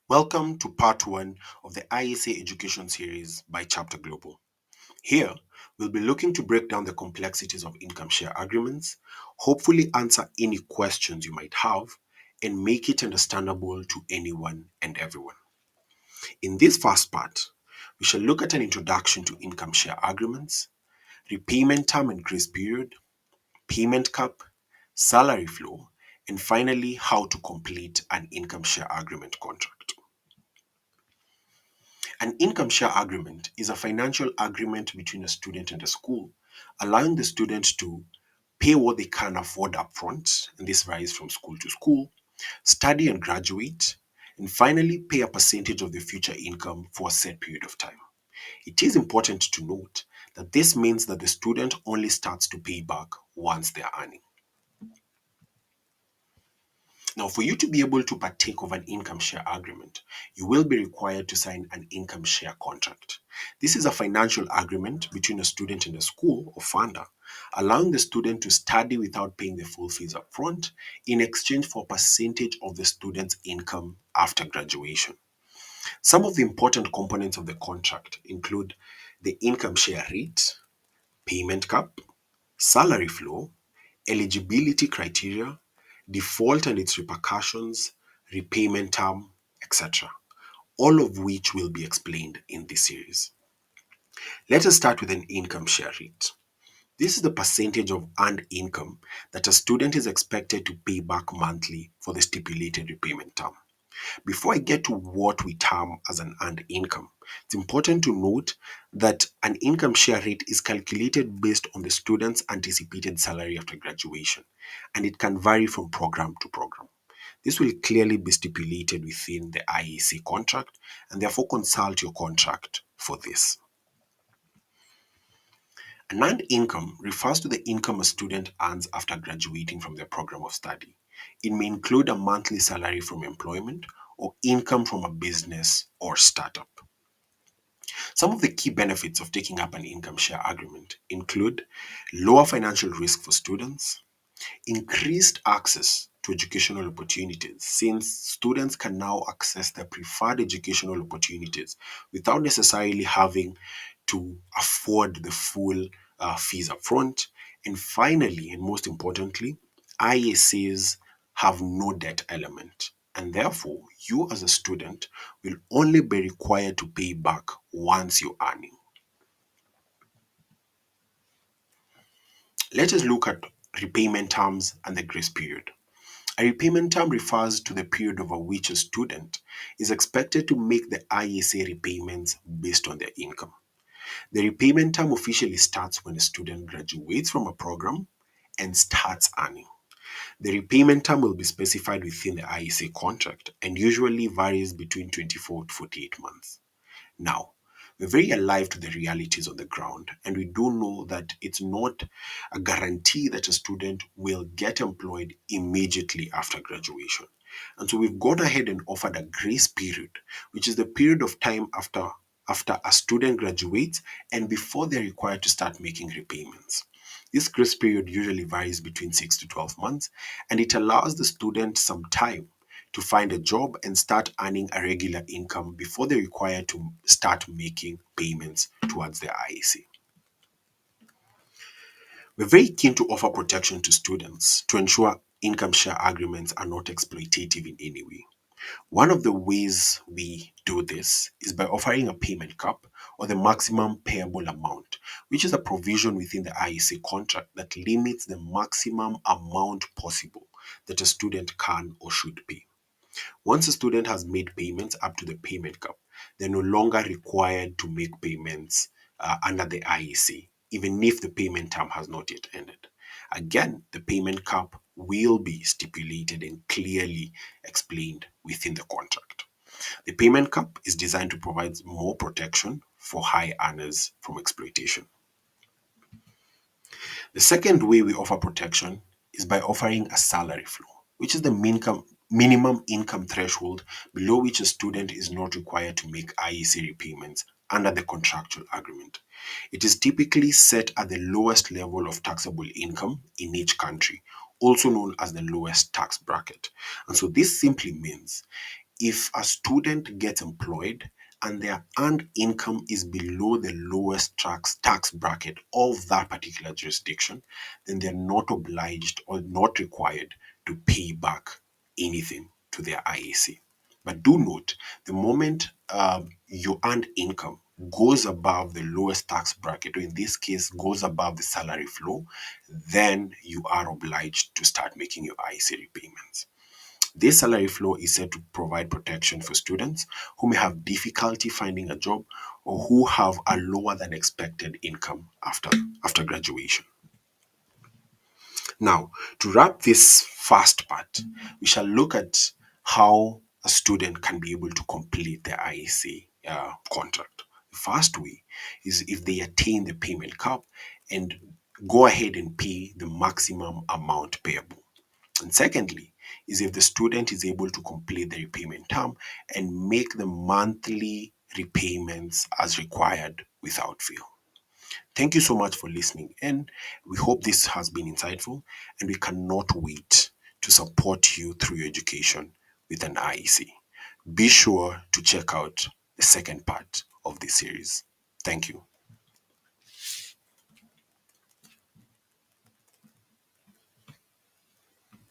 Welcome to part one of the ISA education series by Chaptr Global. Here, we'll be looking to break down the complexities of income share agreements, hopefully answer any questions you might have, and make it understandable to anyone and everyone. In this first part, we shall look at an introduction to income share agreements, repayment term and grace period, payment cap, salary flow, and finally, how to complete an income share agreement contract. An income share agreement is a financial agreement between a student and a school, allowing the student to pay what they can afford upfront, and this varies from school to school, study and graduate, and finally pay a percentage of their future income for a set period of time. It is important to note that this means that the student only starts to pay back once they are earning. Now, for you to be able to partake of an income share agreement, you will be required to sign an income share contract. This is a financial agreement between a student and a school or funder, allowing the student to study without paying the full fees upfront in exchange for a percentage of the student's income after graduation. Some of the important components of the contract include the income share rate, payment cap, salary flow, eligibility criteria, default and its repercussions, repayment term, etc., all of which will be explained in this series. Let us start with an income share rate. This is the percentage of earned income that a student is expected to pay back monthly for the stipulated repayment term. Before I get to what we term as an earned income, it's important to note that an income share rate is calculated based on the student's anticipated salary after graduation, and it can vary from program to program. This will clearly be stipulated within the IAC contract, and therefore consult your contract for this. An earned income refers to the income a student earns after graduating from their program of study. It may include a monthly salary from employment or income from a business or startup. Some of the key benefits of taking up an income share agreement include lower financial risk for students, increased access to educational opportunities, since students can now access their preferred educational opportunities without necessarily having to afford the full fees upfront. And finally, and most importantly, ISAs have no debt element. And therefore, you as a student will only be required to pay back once you're earning. Let us look at repayment terms and the grace period. A repayment term refers to the period over which a student is expected to make the ISA repayments based on their income. The repayment term officially starts when a student graduates from a program and starts earning. The repayment term will be specified within the ISA contract and usually varies between 24 to 48 months. Now, we're very alive to the realities on the ground, and we do know that it's not a guarantee that a student will get employed immediately after graduation. And so we've gone ahead and offered a grace period, which is the period of time after a student graduates and before they're required to start making repayments. This grace period usually varies between 6 to 12 months, and it allows the student some time to find a job and start earning a regular income before they're required to start making payments towards their IAC. We're very keen to offer protection to students to ensure income share agreements are not exploitative in any way. One of the ways we do this is by offering a payment cap or the maximum payable amount, which is a provision within the IAC contract that limits the maximum amount possible that a student can or should pay. Once a student has made payments up to the payment cap, they're no longer required to make payments under the IAC, even if the payment term has not yet ended. Again, the payment cap will be stipulated and clearly explained within the contract. The payment cap is designed to provide more protection for high earners from exploitation. The second way we offer protection is by offering a salary floor, which is the minimum income threshold below which a student is not required to make IEC repayments under the contractual agreement. It is typically set at the lowest level of taxable income in each country, also known as the lowest tax bracket. And so this simply means if a student gets employed and their earned income is below the lowest tax bracket of that particular jurisdiction, then they're not obliged or not required to pay back anything to their IAC. But do note, the moment your earned income goes above the lowest tax bracket, or in this case, goes above the salary floor, then you are obliged to start making your IAC repayments. This salary floor is said to provide protection for students who may have difficulty finding a job or who have a lower than expected income after graduation. Now, to wrap this first part, we shall look at how a student can be able to complete their ISA contract. The first way is if they attain the payment cap and go ahead and pay the maximum amount payable. And secondly, is if the student is able to complete the repayment term and make the monthly repayments as required without fail. Thank you so much for listening, and we hope this has been insightful, and we cannot wait to support you through your education with an IEC. Be sure to check out the second part of this series. Thank you.